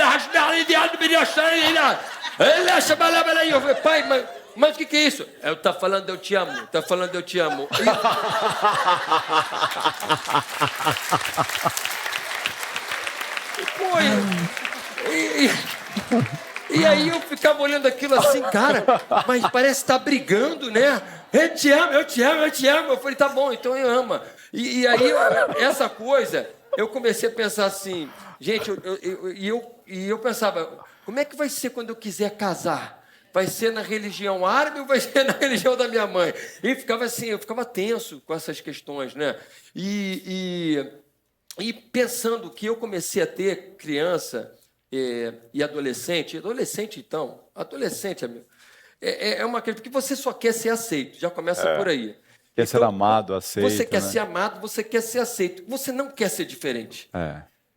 eu falei, pai, mas o que é isso? Eu tá falando eu te amo, tá falando eu te amo. E aí eu ficava olhando aquilo assim, cara, mas parece que tá brigando, né? Eu te amo, eu te amo, eu te amo. Eu falei, tá bom, então eu amo. E aí, essa coisa, eu comecei a pensar assim, gente, eu pensava, como é que vai ser quando eu quiser casar? Vai ser na religião árabe ou vai ser na religião da minha mãe? E ficava assim, eu ficava tenso com essas questões, né? E pensando que eu comecei a ter criança e adolescente, amigo, é uma questão, porque você só quer ser aceito, já começa por aí. Quer ser amado, aceito. Você quer né? ser amado, você quer ser aceito. Você não quer ser diferente.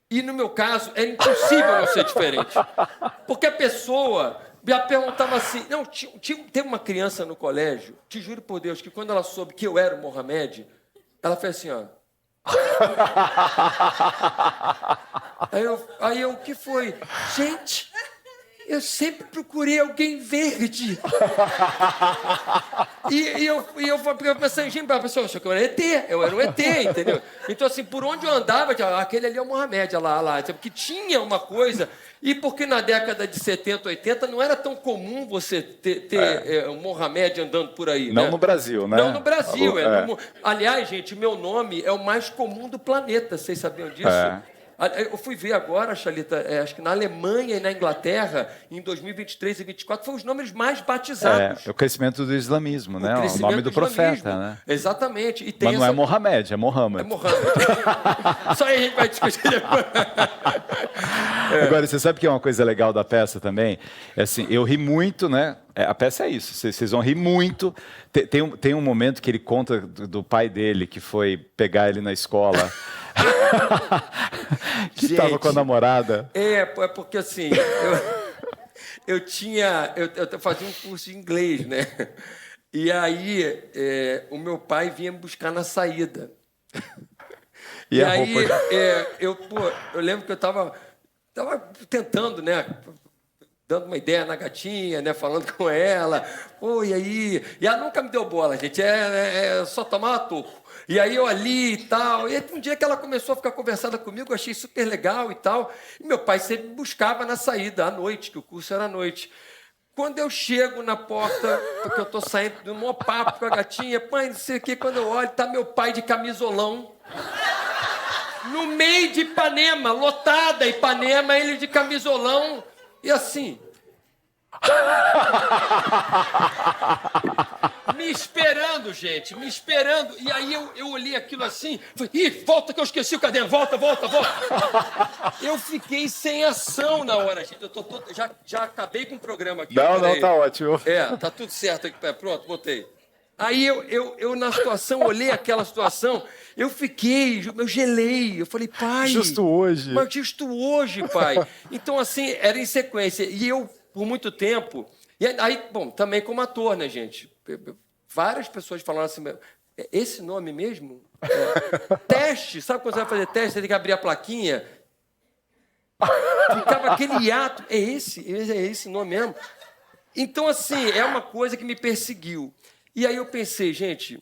E no meu caso, é impossível não ser diferente. Porque a pessoa me perguntava assim... Não, teve uma criança no colégio, te juro por Deus, que quando ela soube que eu era o Mohamed, ela fez assim, ó... Aí eu, o que foi? Gente... Eu sempre procurei alguém verde. E eu pensei, gente, a pessoa achou que eu era ET. Eu era um ET, entendeu? Então, assim, por onde eu andava, aquele ali é o Mohamed, lá. Porque tinha uma coisa... E porque na década de 70, 80, não era tão comum você ter um Mohamed andando por aí. Não, né? no Brasil, né? Não no Brasil. Aliás, gente, meu nome é o mais comum do planeta. Vocês sabiam disso? Eu fui ver agora, Xalita, acho que na Alemanha e na Inglaterra, em 2023 e 2024, foram os nomes mais batizados. É o crescimento do islamismo, né? O nome do profeta, né? Exatamente. E Mas não é Mohamed, é Mohammed. É Mohammed. Só aí a gente vai discutir depois. Agora, você sabe que é uma coisa legal da peça também? É assim, eu ri muito, né? A peça é isso, vocês vão rir muito. Tem um momento que ele conta do pai dele, que foi pegar ele na escola... que estava com a namorada. É porque assim, eu fazia um curso de inglês, né? E aí o meu pai vinha me buscar na saída. E aí, eu lembro que eu estava tentando, né? Dando uma ideia na gatinha, né? Falando com ela. Pô, e aí? E ela nunca me deu bola, gente. É só tomar toco. E aí eu ali e tal. E um dia que ela começou a ficar conversando comigo, eu achei super legal e tal. E meu pai sempre me buscava na saída, à noite, que o curso era à noite. Quando eu chego na porta, porque eu estou saindo de um maior papo com a gatinha, pai, não sei o quê, quando eu olho, tá meu pai de camisolão. No meio de Ipanema, lotada Ipanema, ele de camisolão. E assim... me esperando, gente, me esperando. E aí eu olhei aquilo assim, falei, ih, volta que eu esqueci o caderno, volta. Eu fiquei sem ação na hora, gente. Já acabei com o programa aqui. Não, tá ótimo. Tá tudo certo aqui, pronto, botei. Aí eu na situação, olhei aquela situação, eu gelei, eu falei, pai... Justo hoje. Mas justo hoje, pai. Então, assim, era em sequência. E eu, por muito tempo... E aí, bom, também como ator, né, gente? Várias pessoas falaram assim, esse nome mesmo? Teste, sabe quando você vai fazer teste, você tem que abrir a plaquinha? Ficava aquele hiato, é esse nome mesmo? Então, assim, é uma coisa que me perseguiu. E aí eu pensei, gente,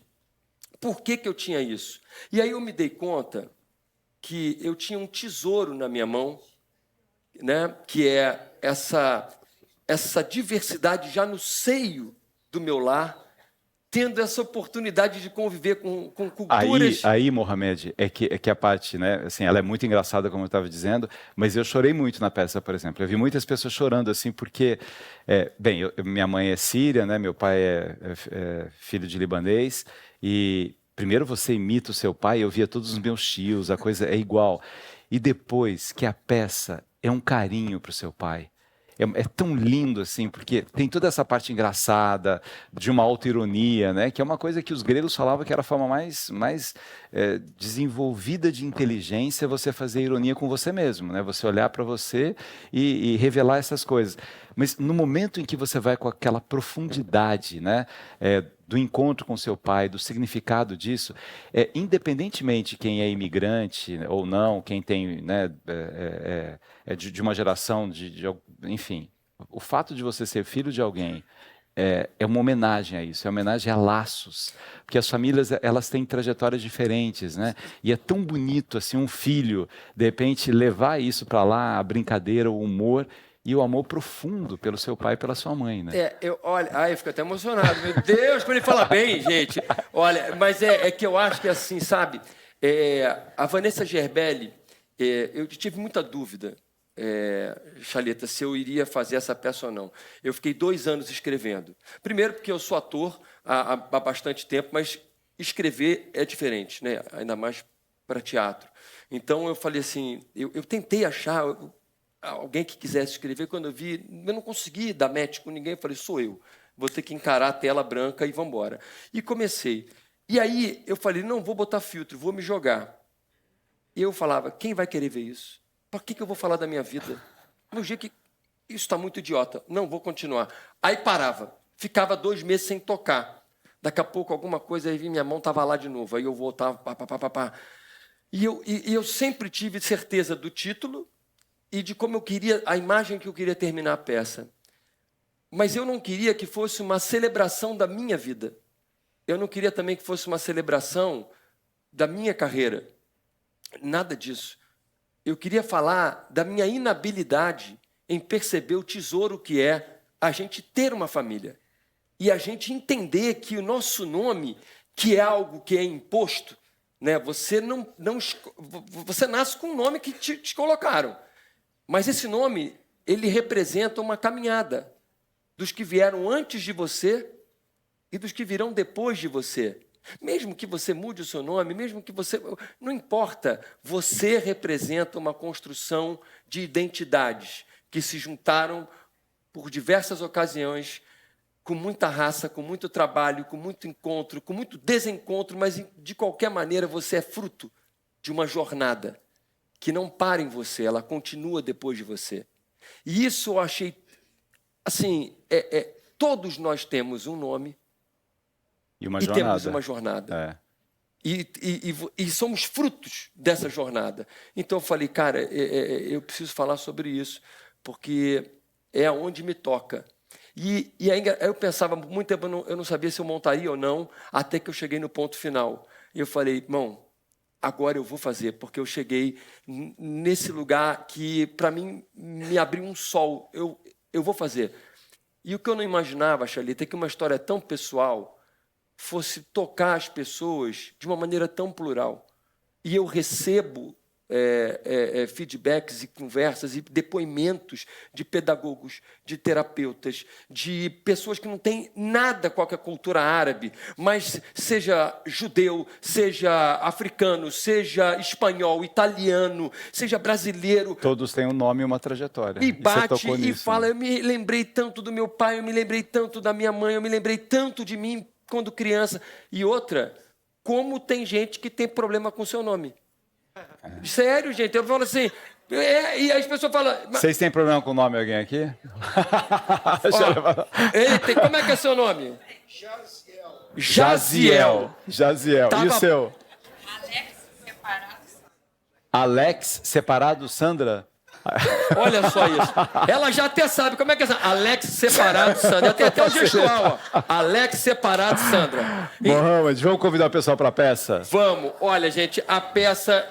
por que eu tinha isso? E aí eu me dei conta que eu tinha um tesouro na minha mão, né? Que é essa diversidade já no seio do meu lar, tendo essa oportunidade de conviver com culturas... Aí, Mohamed, é que a parte, né, assim, ela é muito engraçada, como eu estava dizendo, mas eu chorei muito na peça, por exemplo. Eu vi muitas pessoas chorando, assim, porque... minha mãe é síria, né, meu pai é filho de libanês, e primeiro você imita o seu pai, eu via todos os meus tios, a coisa é igual. E depois que a peça é um carinho para o seu pai. É tão lindo, assim, porque tem toda essa parte engraçada, de uma auto-ironia, né? Que é uma coisa que os gregos falavam que era a forma mais desenvolvida de inteligência, você fazer ironia com você mesmo, né? Você olhar para você e revelar essas coisas. Mas no momento em que você vai com aquela profundidade, né? Do encontro com seu pai, do significado disso, independentemente de quem é imigrante ou não, quem tem, né, de uma geração, enfim, o fato de você ser filho de alguém é uma homenagem a isso, é uma homenagem a laços, porque as famílias elas têm trajetórias diferentes, né? E é tão bonito assim um filho, de repente, levar isso para lá, a brincadeira, o humor, e o amor profundo pelo seu pai e pela sua mãe, né? Eu fico até emocionado. Meu Deus, como ele fala bem, gente. Olha, mas é que eu acho que assim, sabe? A Vanessa Gerbelli, eu tive muita dúvida, Chaleta, se eu iria fazer essa peça ou não. Eu fiquei 2 anos escrevendo. Primeiro porque eu sou ator há bastante tempo, mas escrever é diferente, né? Ainda mais para teatro. Então eu falei assim, eu tentei achar... alguém que quisesse escrever, quando eu não consegui dar match com ninguém, eu falei, sou eu, vou ter que encarar a tela branca e vamos embora. E comecei. E aí eu falei, não vou botar filtro, vou me jogar. E eu falava, quem vai querer ver isso? Para que eu vou falar da minha vida? No dia que isso está muito idiota, não, vou continuar. Aí parava, ficava 2 meses sem tocar. Daqui a pouco alguma coisa, aí minha mão estava lá de novo, aí eu voltava, E eu sempre tive certeza do título, e de como eu queria, a imagem que eu queria terminar a peça. Mas eu não queria que fosse uma celebração da minha vida. Eu não queria também que fosse uma celebração da minha carreira. Nada disso. Eu queria falar da minha inabilidade em perceber o tesouro que é a gente ter uma família. E a gente entender que o nosso nome, que é algo que é imposto, né? Você nasce com um nome que te colocaram. Mas esse nome, ele representa uma caminhada dos que vieram antes de você e dos que virão depois de você. Mesmo que você mude o seu nome, mesmo que você... Não importa, você representa uma construção de identidades que se juntaram por diversas ocasiões, com muita raça, com muito trabalho, com muito encontro, com muito desencontro, mas de qualquer maneira você é fruto de uma jornada que não para em você, ela continua depois de você. E isso eu achei, assim, todos nós temos um nome e temos uma jornada. E somos frutos dessa jornada. Então eu falei, cara, eu preciso falar sobre isso, porque é aonde me toca. E aí eu pensava, muito tempo eu não sabia se eu montaria ou não, até que eu cheguei no ponto final. E eu falei, irmão, agora eu vou fazer, porque eu cheguei nesse lugar que, para mim, me abriu um sol. Eu vou fazer. E o que eu não imaginava, Xalita, é que uma história tão pessoal fosse tocar as pessoas de uma maneira tão plural. E eu recebo feedbacks e conversas e depoimentos de pedagogos, de terapeutas, de pessoas que não têm nada com a cultura árabe, mas seja judeu, seja africano, seja espanhol, italiano, seja brasileiro. Todos têm um nome e uma trajetória. E bate e nisso, fala, né? eu me lembrei tanto do meu pai, eu me lembrei tanto da minha mãe, eu me lembrei tanto de mim quando criança. E outra, como tem gente que tem problema com o seu nome. Sério, gente, eu falo assim, e as pessoas falam... Vocês têm problema com o nome de alguém aqui? Como é que é seu nome? Jaziel. Jaziel. E o seu? Alex separado Sandra? Olha só isso. Ela já até sabe como é que é essa. Alex separado Sandra. Tem até o gestual, ó. Alex separado Sandra. Mohamed, vamos convidar o pessoal para a peça? Vamos. Olha, gente, a peça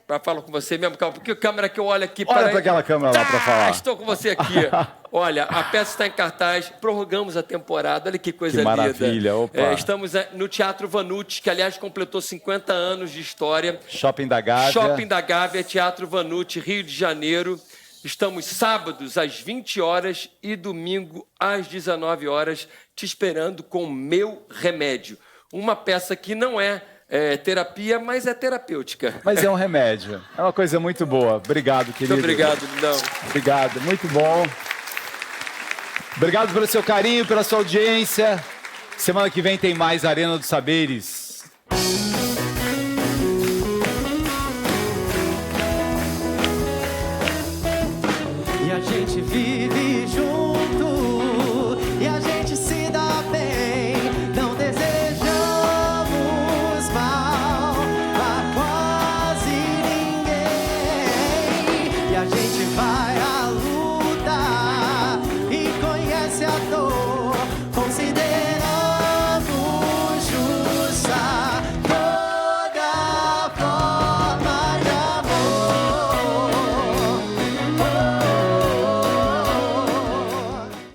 para falar com você mesmo, porque a câmera que eu olho aqui... Olha para aquela câmera lá para falar. Estou com você aqui. Olha, a peça está em cartaz, prorrogamos a temporada, olha que coisa linda. Que maravilha, opa. Estamos no Teatro Vanucci, que aliás completou 50 anos de história. Shopping da Gávea. Shopping da Gávea, Teatro Vanucci, Rio de Janeiro. Estamos sábados às 20 horas e domingo às 19 horas, te esperando com Meu Remédio. Uma peça que não é terapia, mas é terapêutica. Mas é um remédio. É uma coisa muito boa. Obrigado, querido. Muito obrigado, Lindão. Obrigado, muito bom. Obrigado pelo seu carinho, pela sua audiência. Semana que vem tem mais Arena dos Saberes. E a gente vive junto, e a gente se dá bem. Não desejamos mal a quase ninguém. E a gente vai